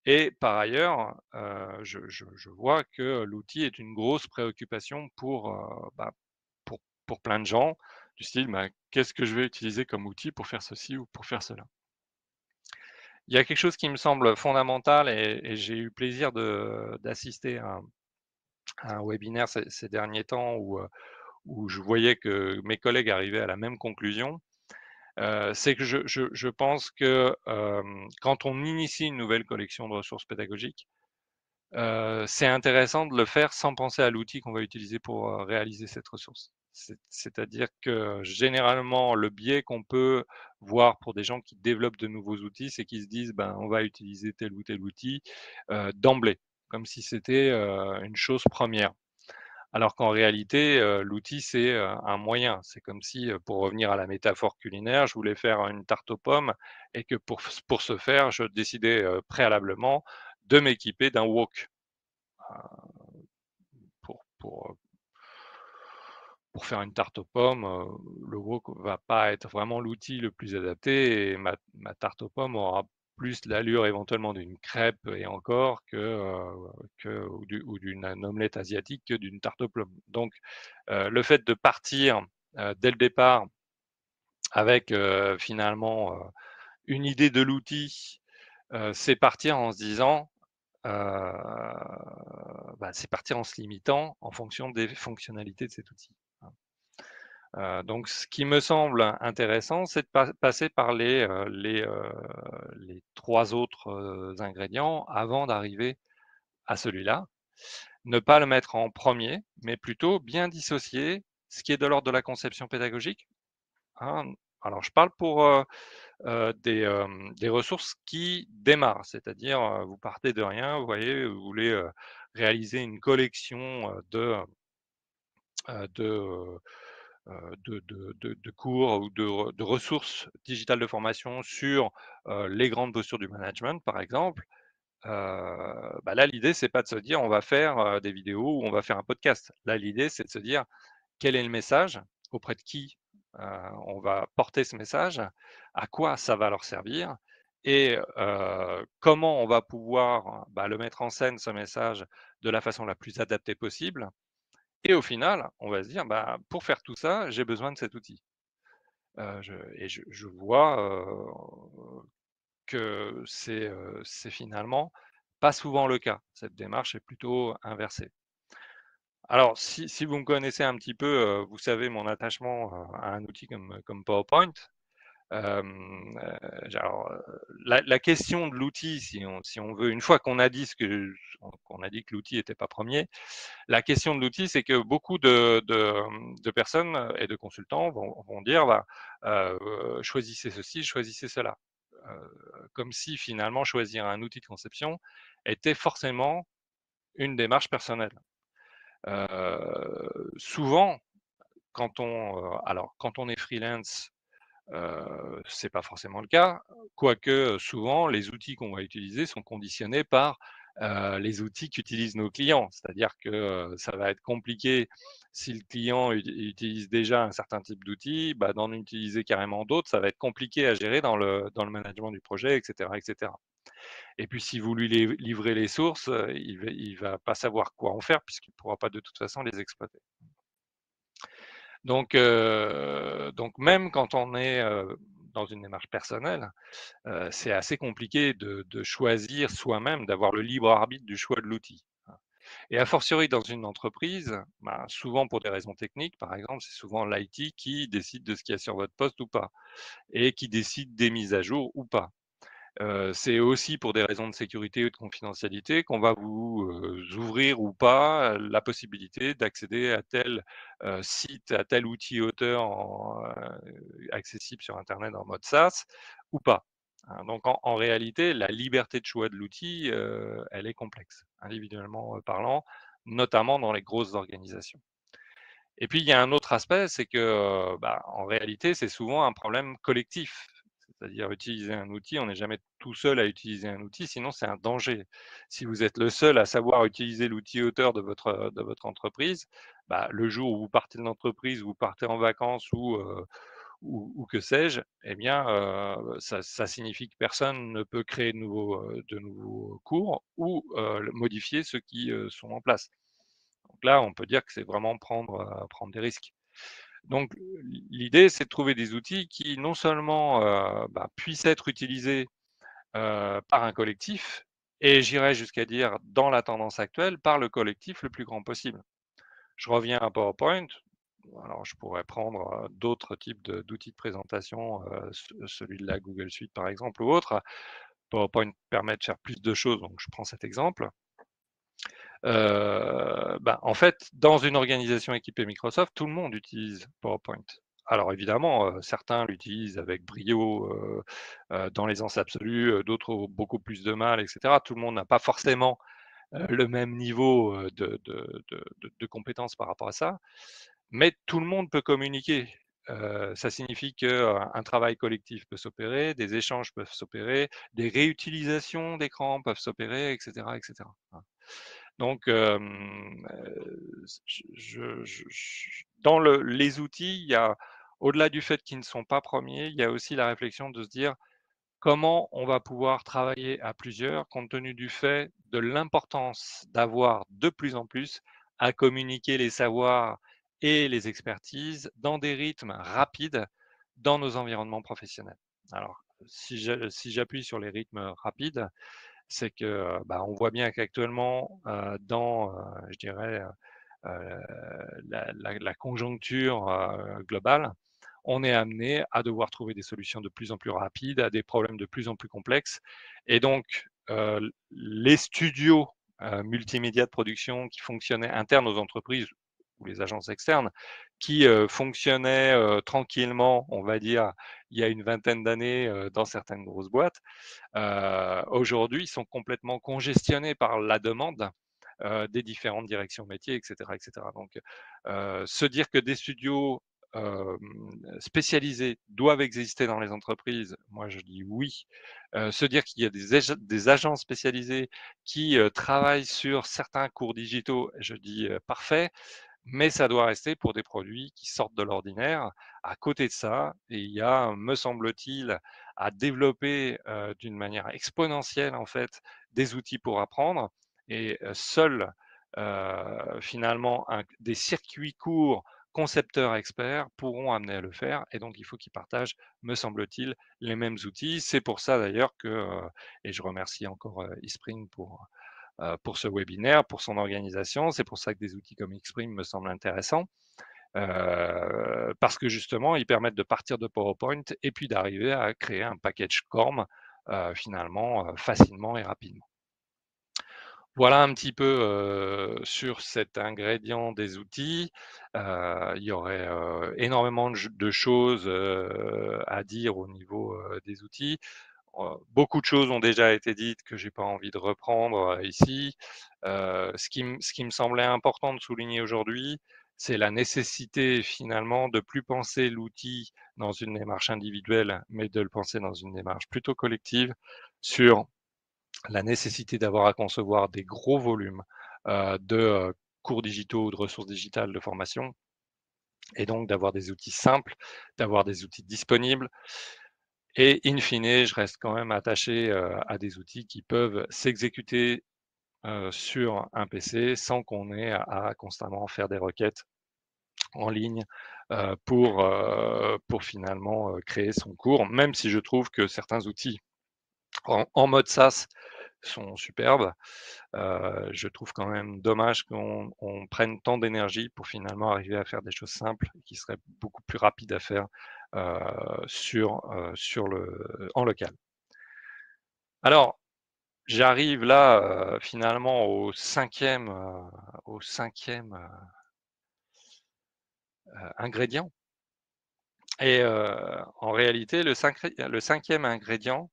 Et par ailleurs, je vois que l'outil est une grosse préoccupation pour plein de gens, du style, qu'est-ce que je vais utiliser comme outil pour faire ceci ou pour faire cela? Il y a quelque chose qui me semble fondamental et j'ai eu plaisir d'assister à un webinaire ces derniers temps où je voyais que mes collègues arrivaient à la même conclusion. C'est que je pense que, quand on initie une nouvelle collection de ressources pédagogiques, c'est intéressant de le faire sans penser à l'outil qu'on va utiliser pour, réaliser cette ressource. C'est-à-dire que généralement, le biais qu'on peut voir pour des gens qui développent de nouveaux outils, c'est qu'ils se disent: on va utiliser tel ou tel outil, d'emblée», comme si c'était, une chose première. Alors qu'en réalité, l'outil, c'est, un moyen. C'est comme si, pour revenir à la métaphore culinaire, je voulais faire une tarte aux pommes et que pour ce faire, je décidais, préalablement de m'équiper d'un wok. Pour pour, pour faire une tarte aux pommes, le wok va pas être vraiment l'outil le plus adapté et ma tarte aux pommes aura plus l'allure éventuellement d'une crêpe et encore ou d'une omelette asiatique que d'une tarte aux pommes. Donc, le fait de partir, dès le départ avec, finalement, une idée de l'outil, c'est partir en se disant, heu, c'est partir en se limitant en fonction des fonctionnalités de cet outil, hein. Donc ce qui me semble intéressant, c'est de passer par les 3 autres, ingrédients avant d'arriver à celui-là. Ne pas le mettre en premier, mais plutôt bien dissocier ce qui est de l'ordre de la conception pédagogique, hein. Alors je parle pour, des ressources qui démarrent, c'est-à-dire, vous partez de rien, vous voyez, vous voulez, réaliser une collection, de, de cours ou de ressources digitales de formation sur les grandes postures du management, par exemple, bah là, l'idée, c'est pas de se dire on va faire des vidéos ou on va faire un podcast. Là, l'idée, c'est de se dire quel est le message, auprès de qui on va porter ce message, à quoi ça va leur servir et comment on va pouvoir bah, le mettre en scène, ce message, de la façon la plus adaptée possible. Et au final, on va se dire, bah, pour faire tout ça, j'ai besoin de cet outil. Je vois que c'est finalement pas souvent le cas. Cette démarche est plutôt inversée. Alors, si vous me connaissez un petit peu, vous savez mon attachement à un outil comme PowerPoint. Alors, la question de l'outil, si on veut, une fois qu'on a dit qu'on a dit que l'outil n'était pas premier, la question de l'outil, c'est que beaucoup de personnes et de consultants vont dire, bah, choisissez ceci, choisissez cela. Comme si finalement choisir un outil de conception était forcément une démarche personnelle. Souvent, quand on est freelance, c'est pas forcément le cas, quoique souvent les outils qu'on va utiliser sont conditionnés par les outils qu'utilisent nos clients. C'est-à-dire que ça va être compliqué si le client utilise déjà un certain type d'outils, bah, d'en utiliser carrément d'autres, ça va être compliqué à gérer dans le management du projet, etc., etc. Et puis si vous lui livrez les sources, il va pas savoir quoi en faire puisqu'il ne pourra pas de toute façon les exploiter. Donc même quand on est dans une démarche personnelle, c'est assez compliqué de choisir soi-même, d'avoir le libre arbitre du choix de l'outil. Et a fortiori dans une entreprise, ben, souvent pour des raisons techniques, par exemple, c'est souvent l'IT qui décide de ce qu'il y a sur votre poste ou pas, et qui décide des mises à jour ou pas. C'est aussi pour des raisons de sécurité ou de confidentialité qu'on va vous ouvrir ou pas la possibilité d'accéder à tel site, à tel outil auteur accessible sur internet en mode SaaS ou pas. Hein. Donc en réalité, la liberté de choix de l'outil, elle est complexe, individuellement parlant, notamment dans les grosses organisations. Et puis il y a un autre aspect, c'est que, bah, en réalité, c'est souvent un problème collectif. C'est-à-dire utiliser un outil, on n'est jamais tout seul à utiliser un outil, sinon c'est un danger. Si vous êtes le seul à savoir utiliser l'outil auteur de votre entreprise, bah, le jour où vous partez de l'entreprise, vous partez en vacances ou que sais-je, eh bien, ça signifie que personne ne peut créer de nouveaux cours ou modifier ceux qui sont en place. Donc là, on peut dire que c'est vraiment prendre des risques. Donc l'idée, c'est de trouver des outils qui non seulement bah, puissent être utilisés par un collectif, et j'irais jusqu'à dire, dans la tendance actuelle, par le collectif le plus grand possible. Je reviens à PowerPoint. Alors, je pourrais prendre d'autres types d'outils de présentation, celui de la Google Suite par exemple ou autre. PowerPoint permet de faire plus de choses, donc je prends cet exemple. Bah, en fait, dans une organisation équipée Microsoft, tout le monde utilise PowerPoint. Alors évidemment, certains l'utilisent avec brio, dans l'aisance absolue, d'autres ont beaucoup plus de mal, et cetera. Tout le monde n'a pas forcément le même niveau de compétences par rapport à ça, mais tout le monde peut communiquer. Ça signifie qu'un travail collectif peut s'opérer, des échanges peuvent s'opérer, des réutilisations d'écrans peuvent s'opérer, et cetera, et cetera. Donc, dans les outils, il y a, au-delà du fait qu'ils ne sont pas premiers, il y a aussi la réflexion de se dire comment on va pouvoir travailler à plusieurs, compte tenu du fait de l'importance d'avoir de plus en plus à communiquer les savoirs et les expertises dans des rythmes rapides dans nos environnements professionnels. Alors, si j'appuie sur les rythmes rapides, c'est que bah, on voit bien qu'actuellement, je dirais, la conjoncture globale, on est amené à devoir trouver des solutions de plus en plus rapides à des problèmes de plus en plus complexes. Et donc, les studios multimédia de production qui fonctionnaient internes aux entreprises ou les agences externes, qui fonctionnaient tranquillement, on va dire, il y a une vingtaine d'années dans certaines grosses boîtes, aujourd'hui, ils sont complètement congestionnés par la demande des différentes directions métiers, etc., etc. Donc, se dire que des studios spécialisés doivent exister dans les entreprises, moi je dis oui. Se dire qu'il y a des agences spécialisées qui travaillent sur certains cours digitaux, je dis parfait, mais ça doit rester pour des produits qui sortent de l'ordinaire. À côté de ça, il y a, me semble-t-il, à développer d'une manière exponentielle en fait des outils pour apprendre et seuls finalement des circuits courts concepteurs experts pourront amener à le faire et donc il faut qu'ils partagent, me semble-t-il, les mêmes outils. C'est pour ça d'ailleurs que, et je remercie encore eSpring pour ce webinaire, pour son organisation. C'est pour ça que des outils comme Xprime me semblent intéressants, parce que justement, ils permettent de partir de PowerPoint et puis d'arriver à créer un package CORM finalement facilement et rapidement. Voilà un petit peu sur cet ingrédient des outils. Il y aurait énormément de choses à dire au niveau des outils. Beaucoup de choses ont déjà été dites que j'ai pas envie de reprendre ici. Ce qui me semblait important de souligner aujourd'hui, c'est la nécessité finalement de plus penser l'outil dans une démarche individuelle, mais de le penser dans une démarche plutôt collective sur la nécessité d'avoir à concevoir des gros volumes de cours digitaux ou de ressources digitales de formation et donc d'avoir des outils simples, d'avoir des outils disponibles et in fine, je reste quand même attaché à des outils qui peuvent s'exécuter sur un PC sans qu'on ait à constamment faire des requêtes en ligne pour finalement créer son cours, même si je trouve que certains outils en mode SaaS sont superbes. Je trouve quand même dommage qu'on prenne tant d'énergie pour finalement arriver à faire des choses simples qui seraient beaucoup plus rapides à faire en local. Alors, j'arrive là finalement au cinquième ingrédient. Et en réalité, le cinquième ingrédient,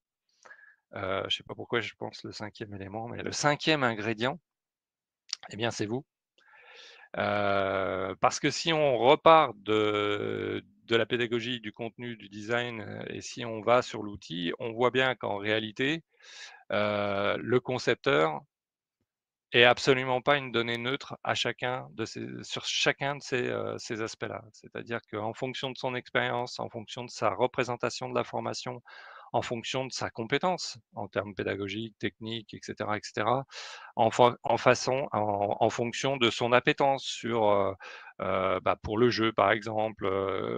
je ne sais pas pourquoi je pense le cinquième élément, mais le cinquième ingrédient, eh bien, c'est vous. Parce que si on repart de la pédagogie, du contenu, du design, et si on va sur l'outil, on voit bien qu'en réalité, le concepteur est absolument pas une donnée neutre sur chacun de ces aspects-là. C'est-à-dire qu'en fonction de son expérience, en fonction de sa représentation de la formation, en fonction de sa compétence en termes pédagogiques, techniques, etc., etc., en fonction de son appétence pour le jeu, par exemple,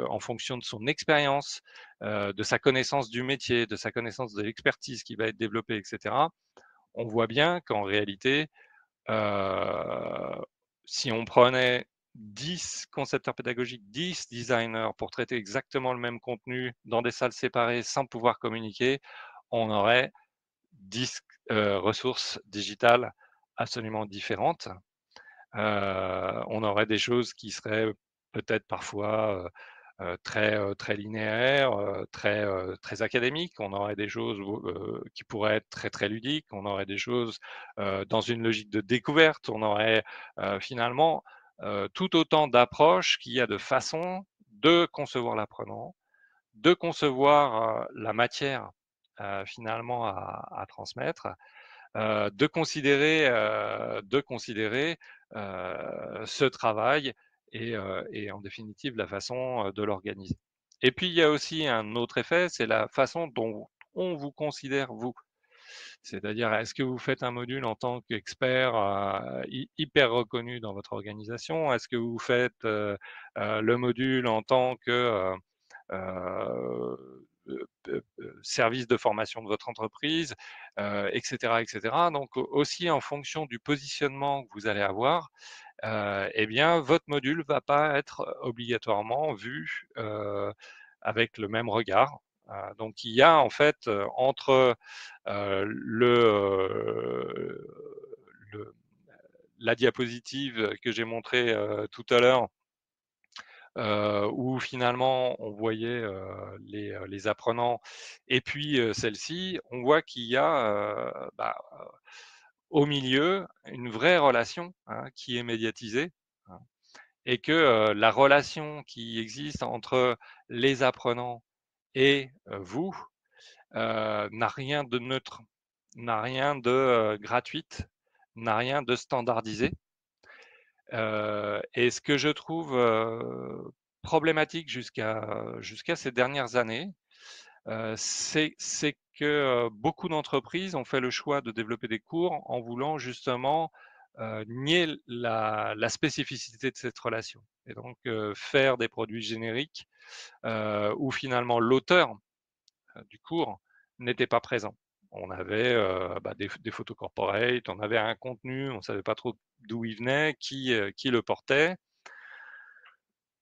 en fonction de son expérience, de sa connaissance du métier, de sa connaissance de l'expertise qui va être développée, etc., on voit bien qu'en réalité, si on prenait 10 concepteurs pédagogiques, 10 designers pour traiter exactement le même contenu dans des salles séparées sans pouvoir communiquer, on aurait 10 ressources digitales absolument différentes. On aurait des choses qui seraient peut-être parfois très linéaires, très académiques. On aurait des choses qui pourraient être très ludiques. On aurait des choses dans une logique de découverte. On aurait finalement tout autant d'approches qu'il y a de façons de concevoir l'apprenant, de concevoir la matière finalement à transmettre, de considérer ce travail et en définitive la façon de l'organiser. Et puis il y a aussi un autre effet, c'est la façon dont on vous considère vous. C'est-à-dire, est-ce que vous faites un module en tant qu'expert hyper reconnu dans votre organisation? Est-ce que vous faites le module en tant que service de formation de votre entreprise, etc., etc. Donc aussi en fonction du positionnement que vous allez avoir, eh bien votre module va pas être obligatoirement vu avec le même regard. Donc il y a en fait entre la diapositive que j'ai montrée tout à l'heure où finalement on voyait les apprenants et puis celle-ci, on voit qu'il y a au milieu une vraie relation, hein, qui est médiatisée, hein, et que la relation qui existe entre les apprenants et vous n'a rien de neutre, n'a rien de gratuite, n'a rien de standardisé. Et ce que je trouve problématique jusqu'à ces dernières années, c'est que beaucoup d'entreprises ont fait le choix de développer des cours en voulant justement nier la spécificité de cette relation. Et donc faire des produits génériques où finalement l'auteur du cours n'était pas présent. On avait des photos corporate, on avait un contenu, on ne savait pas trop d'où il venait, qui le portait.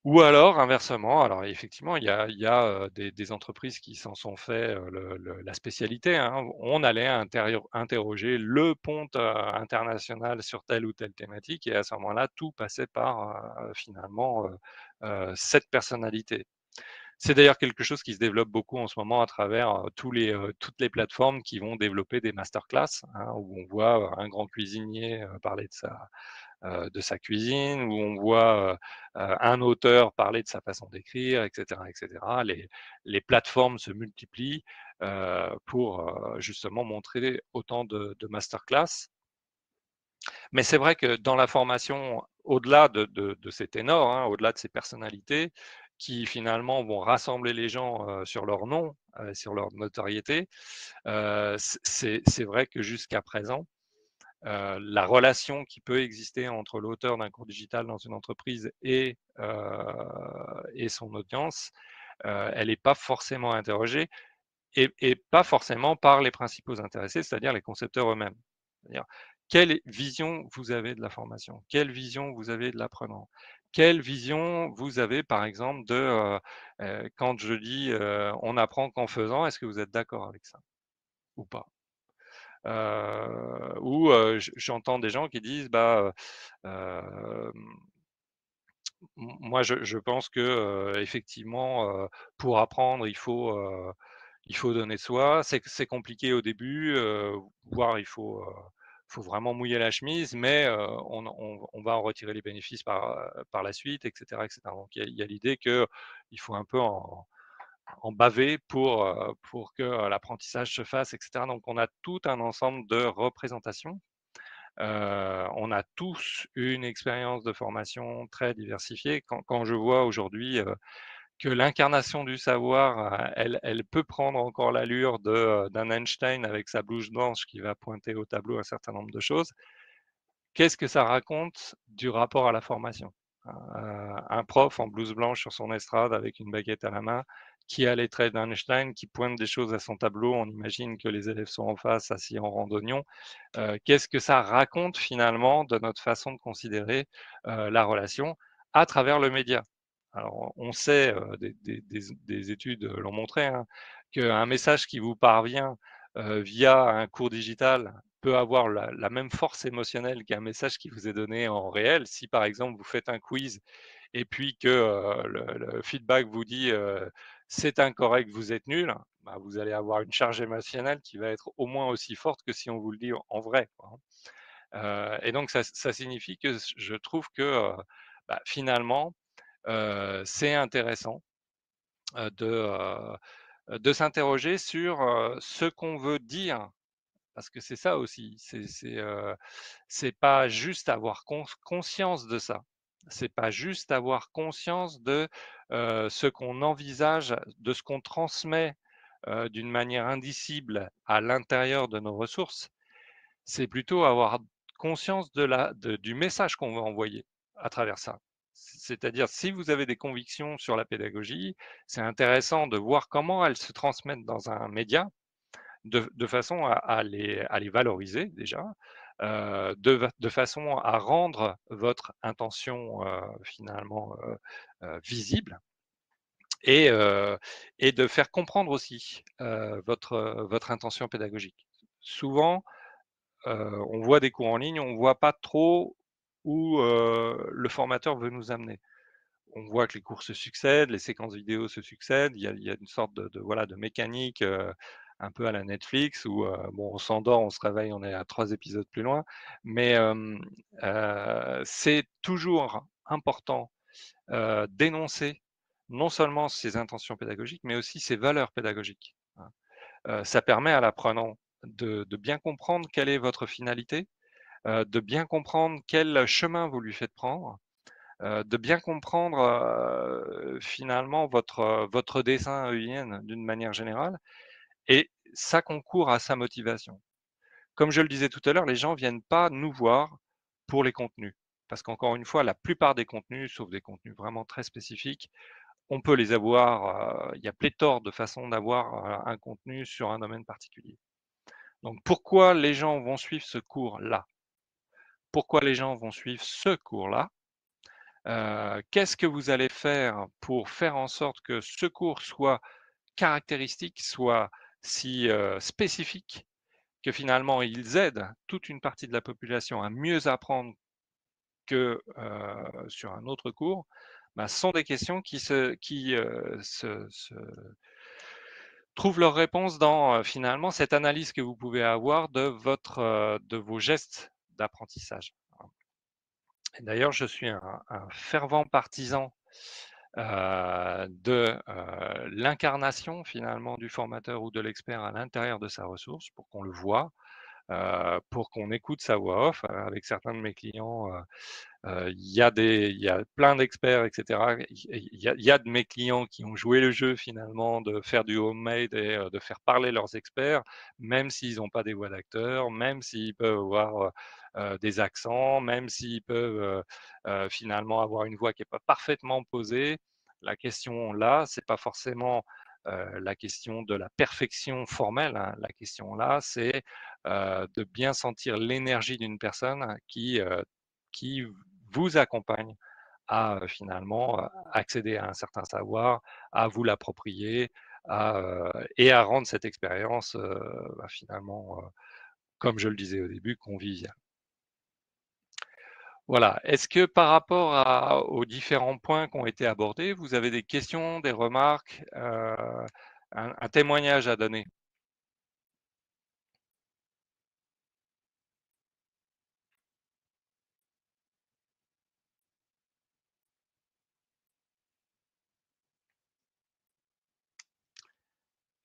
Ou alors inversement, alors effectivement, il y a des entreprises qui s'en sont fait la spécialité, hein. On allait interroger le ponte international sur telle ou telle thématique, et à ce moment-là, tout passait par finalement cette personnalité. C'est d'ailleurs quelque chose qui se développe beaucoup en ce moment à travers toutes les plateformes qui vont développer des masterclass, hein, où on voit un grand cuisinier parler de sa cuisine, où on voit un auteur parler de sa façon d'écrire, etc., etc. Les plateformes se multiplient pour justement montrer autant de masterclass. Mais c'est vrai que dans la formation, au-delà de ces ténors, hein, au-delà de ces personnalités qui finalement vont rassembler les gens sur leur nom, sur leur notoriété, c'est vrai que jusqu'à présent, la relation qui peut exister entre l'auteur d'un cours digital dans une entreprise et son audience, elle n'est pas forcément interrogée et pas forcément par les principaux intéressés, c'est-à-dire les concepteurs eux-mêmes. C'est-à-dire, quelle vision vous avez de la formation? Quelle vision vous avez de l'apprenant? Quelle vision vous avez, par exemple, quand je dis on apprend qu'en faisant, est-ce que vous êtes d'accord avec ça ou pas? J'entends des gens qui disent euh, moi, je pense que effectivement, pour apprendre, il faut donner de soi. C'est compliqué au début, voire faut vraiment mouiller la chemise, mais on va en retirer les bénéfices par la suite, et cetera, et cetera. Donc il y a l'idée qu'il faut un peu en baver pour que l'apprentissage se fasse, et cetera. Donc on a tout un ensemble de représentations. On a tous une expérience de formation très diversifiée. Quand je vois aujourd'hui que l'incarnation du savoir, elle peut prendre encore l'allure d'un Einstein avec sa blouse blanche qui va pointer au tableau un certain nombre de choses. Qu'est-ce que ça raconte du rapport à la formation? Un prof en blouse blanche sur son estrade avec une baguette à la main, qui a les traits d'Einstein, qui pointe des choses à son tableau. On imagine que les élèves sont en face, assis en randonnion. Qu'est-ce que ça raconte finalement de notre façon de considérer la relation à travers le média? Alors, on sait, des études l'ont montré, hein, qu'un message qui vous parvient via un cours digital peut avoir la même force émotionnelle qu'un message qui vous est donné en réel. Si par exemple vous faites un quiz et puis que le feedback vous dit c'est incorrect, vous êtes nul, bah, vous allez avoir une charge émotionnelle qui va être au moins aussi forte que si on vous le dit en vrai, quoi, hein. Et donc ça signifie que je trouve que finalement, c'est intéressant de s'interroger sur ce qu'on veut dire, parce que c'est ça aussi. C'est pas juste avoir conscience de ça. C'est pas juste avoir conscience de ce qu'on envisage, de ce qu'on transmet d'une manière indicible à l'intérieur de nos ressources. C'est plutôt avoir conscience du message qu'on veut envoyer à travers ça. C'est-à-dire, si vous avez des convictions sur la pédagogie, c'est intéressant de voir comment elles se transmettent dans un média, de façon à les valoriser déjà, de façon à rendre votre intention finalement visible et, et de faire comprendre aussi votre intention pédagogique. Souvent, on voit des cours en ligne, on ne voit pas trop où le formateur veut nous amener. On voit que les cours se succèdent, les séquences vidéo se succèdent, il y a une sorte voilà, de mécanique un peu à la Netflix où bon, on s'endort, on se réveille, on est à 3 épisodes plus loin. Mais c'est toujours important d'énoncer non seulement ses intentions pédagogiques, mais aussi ses valeurs pédagogiques, hein. Ça permet à l'apprenant de bien comprendre quelle est votre finalité, de bien comprendre quel chemin vous lui faites prendre, de bien comprendre, finalement votre dessin EIN d'une manière générale et ça concourt à sa motivation. Comme je le disais tout à l'heure, les gens viennent pas nous voir pour les contenus. Parce qu'encore une fois, la plupart des contenus, sauf des contenus vraiment très spécifiques, on peut les avoir, il y a pléthore de façons d'avoir, un contenu sur un domaine particulier. Donc pourquoi les gens vont suivre ce cours-là? Pourquoi les gens vont suivre ce cours-là? Qu'est-ce que vous allez faire pour faire en sorte que ce cours soit caractéristique, soit si, spécifique que finalement ils aident toute une partie de la population à mieux apprendre que, sur un autre cours, bah, sont des questions qui trouvent leur réponse dans, finalement cette analyse que vous pouvez avoir de vos gestes d'apprentissage. Et d'ailleurs, je suis un fervent partisan, de, l'incarnation finalement du formateur ou de l'expert à l'intérieur de sa ressource pour qu'on le voit, pour qu'on écoute sa voix off. Avec certains de mes clients, il y a plein d'experts, et cetera. Il y a de mes clients qui ont joué le jeu finalement de faire du homemade et de faire parler leurs experts, même s'ils n'ont pas des voix d'acteurs, même s'ils peuvent avoir des accents, même s'ils peuvent finalement avoir une voix qui n'est pas parfaitement posée. La question là, c'est pas forcément la question de la perfection formelle, hein. La question là, c'est de bien sentir l'énergie d'une personne qui vous accompagne à finalement accéder à un certain savoir, à vous l'approprier, et à rendre cette expérience bah, finalement, comme je le disais au début, conviviale. Voilà. Est-ce que par rapport aux différents points qui ont été abordés, vous avez des questions, des remarques, un témoignage à donner?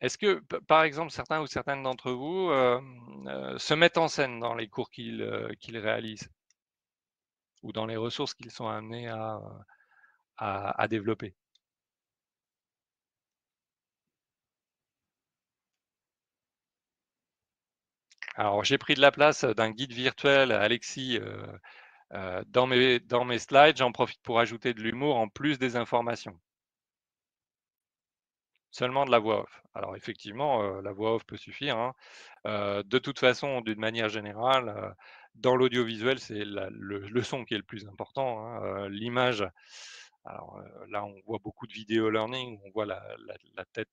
Est-ce que, par exemple, certains ou certaines d'entre vous se mettent en scène dans les cours qu'ils réalisent ou dans les ressources qu'ils sont amenés à développer? Alors, j'ai pris de la place d'un guide virtuel, Alexis, dans mes slides. J'en profite pour ajouter de l'humour en plus des informations. Seulement de la voix off. Alors effectivement, la voix off peut suffire, hein. De toute façon, d'une manière générale, dans l'audiovisuel, c'est le son qui est le plus important, hein. L'image, alors, là, on voit beaucoup de vidéo learning, on voit la tête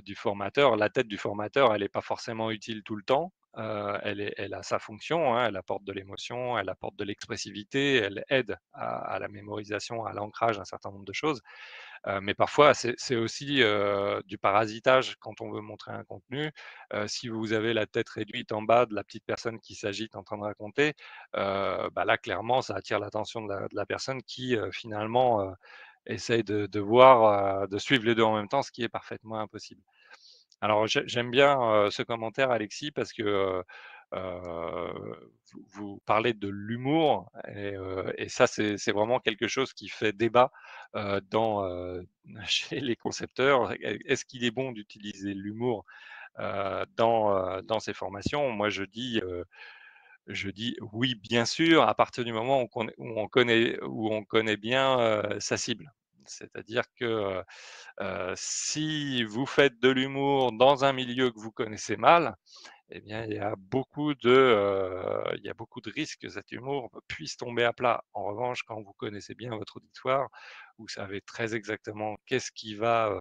du formateur. La tête du formateur, elle n'est pas forcément utile tout le temps. Elle a sa fonction, hein, elle apporte de l'émotion, elle apporte de l'expressivité, elle aide à la mémorisation, à l'ancrage d'un certain nombre de choses. Mais parfois, c'est aussi du parasitage quand on veut montrer un contenu. Si vous avez la tête réduite en bas de la petite personne qui s'agite en train de raconter, bah là, clairement, ça attire l'attention de la personne qui, finalement, essaye de voir, de suivre les 2 en même temps, ce qui est parfaitement impossible. Alors j'aime bien, ce commentaire Alexis parce que, vous parlez de l'humour et ça c'est vraiment quelque chose qui fait débat, dans, chez les concepteurs. Est-ce qu'il est bon d'utiliser l'humour, dans ces formations? Moi je dis: «Oui, bien sûr», à partir du moment où on connaît bien, sa cible. C'est-à-dire que, si vous faites de l'humour dans un milieu que vous connaissez mal, eh bien, il y a beaucoup de risques que cet humour puisse tomber à plat. En revanche, quand vous connaissez bien votre auditoire, vous savez très exactement qu'est-ce qui va,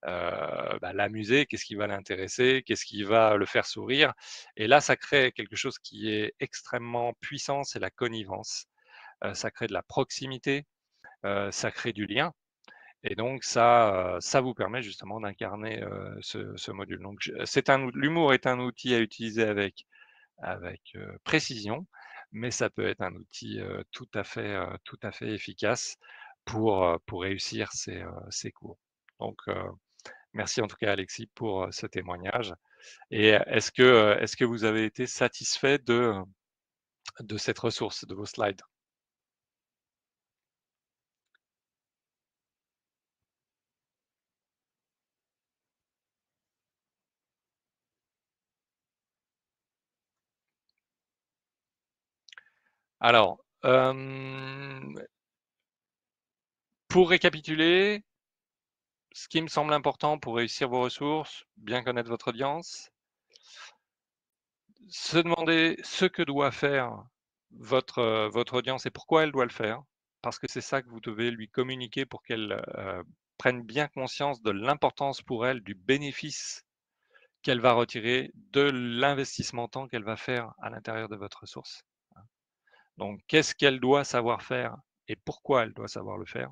bah, l'amuser, qu'est-ce qui va l'intéresser, qu'est-ce qui va le faire sourire et là, ça crée quelque chose qui est extrêmement puissant, c'est la connivence. Ça crée de la proximité, ça crée du lien Et donc ça vous permet justement d'incarner ce module. Donc l'humour est un outil à utiliser avec précision, mais ça peut être un outil tout à fait efficace pour réussir ces cours. Donc merci en tout cas Alexis pour ce témoignage. Et est-ce que vous avez été satisfait de cette ressource, de vos slides? Alors, pour récapituler, ce qui me semble important pour réussir vos ressources, bien connaître votre audience, se demander ce que doit faire votre audience et pourquoi elle doit le faire, parce que c'est ça que vous devez lui communiquer pour qu'elle prenne bien conscience de l'importance pour elle du bénéfice qu'elle va retirer de l'investissement temps qu'elle va faire à l'intérieur de votre ressource. Donc, qu'est-ce qu'elle doit savoir faire et pourquoi elle doit savoir le faire?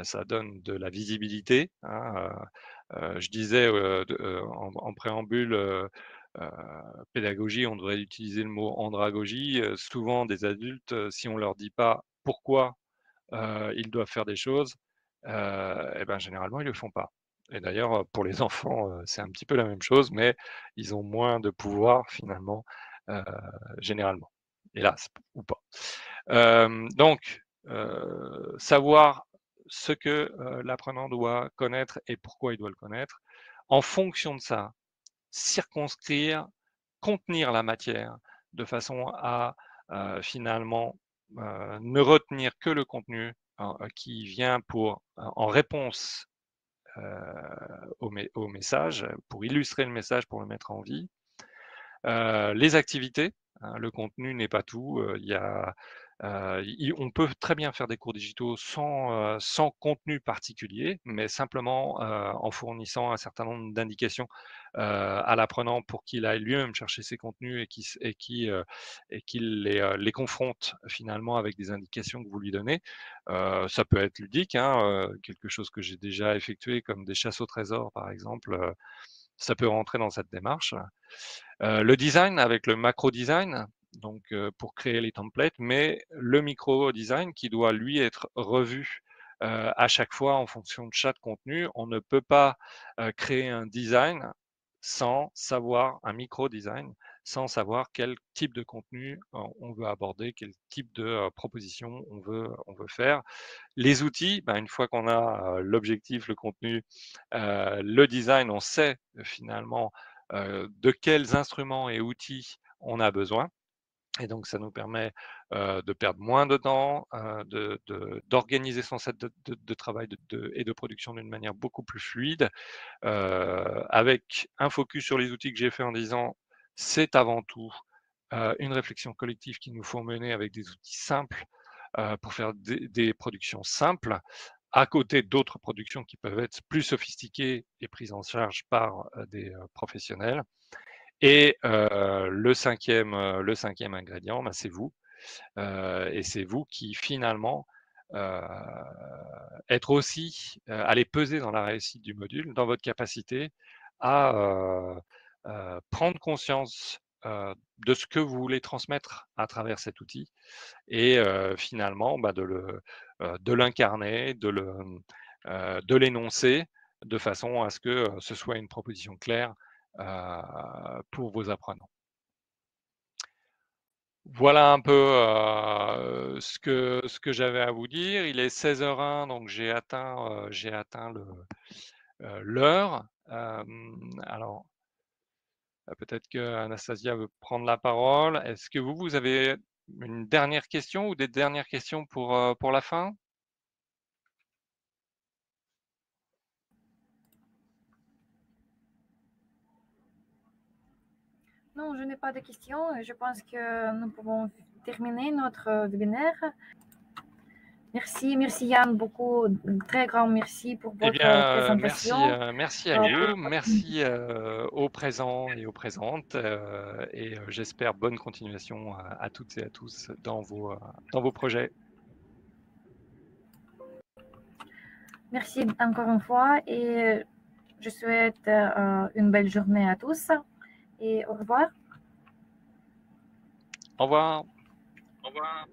Ça donne de la visibilité, hein, je disais en préambule, pédagogie, on devrait utiliser le mot andragogie. Souvent, des adultes, si on leur dit pas pourquoi ils doivent faire des choses, et ben généralement ils le font pas. Et d'ailleurs, pour les enfants, c'est un petit peu la même chose, mais ils ont moins de pouvoir finalement, heu, généralement, hélas ou pas. Donc, savoir ce que l'apprenant doit connaître et pourquoi il doit le connaître. En fonction de ça, circonscrire, contenir la matière de façon à finalement ne retenir que le contenu qui vient en réponse au message, pour illustrer le message, pour le mettre en vie. Les activités, hein, le contenu n'est pas tout. On peut très bien faire des cours digitaux sans contenu particulier, mais simplement en fournissant un certain nombre d'indications à l'apprenant pour qu'il aille lui-même chercher ses contenus et qu'il les confronte finalement avec des indications que vous lui donnez. Ça peut être ludique, hein, quelque chose que j'ai déjà effectué comme des chasses au trésor par exemple. Ça peut rentrer dans cette démarche. Le design avec le macro design, donc pour créer les templates, mais le micro design qui doit lui être revu à chaque fois en fonction de chaque contenu. On ne peut pas créer un design sans savoir, un micro design, sans savoir quel type de contenu on veut aborder, quel type de proposition on veut faire. Les outils, ben, une fois qu'on a l'objectif, le contenu, le design, on sait finalement de quels instruments et outils on a besoin. Et donc, ça nous permet de perdre moins de temps, d'organiser son set de travail et de production d'une manière beaucoup plus fluide, avec un focus sur les outils que j'ai fait en disant c'est avant tout une réflexion collective qu'il nous faut mener avec des outils simples pour faire des productions simples, à côté d'autres productions qui peuvent être plus sophistiquées et prises en charge par des professionnels. Et le cinquième ingrédient, ben, c'est vous. Et c'est vous qui finalement euh, être aussi, aller peser dans la réussite du module, dans votre capacité à prendre conscience de ce que vous voulez transmettre à travers cet outil et finalement bah, de l'incarner, de l'énoncer de façon à ce que ce soit une proposition claire pour vos apprenants. Voilà un peu ce que j'avais à vous dire. Il est 16h01, donc j'ai atteint l'heure. Alors, peut-être que Anastasia veut prendre la parole. Est-ce que vous avez une dernière question ou des dernières questions pour la fin? Non, je n'ai pas de questions. Je pense que nous pouvons terminer notre webinaire. Merci, merci Yann, beaucoup, très grand merci pour Eh votre bien, présentation. merci à vous, merci aux présents et aux présentes, et j'espère bonne continuation à toutes et à tous dans vos projets. Merci encore une fois et je souhaite une belle journée à tous et au revoir. Au revoir. Au revoir.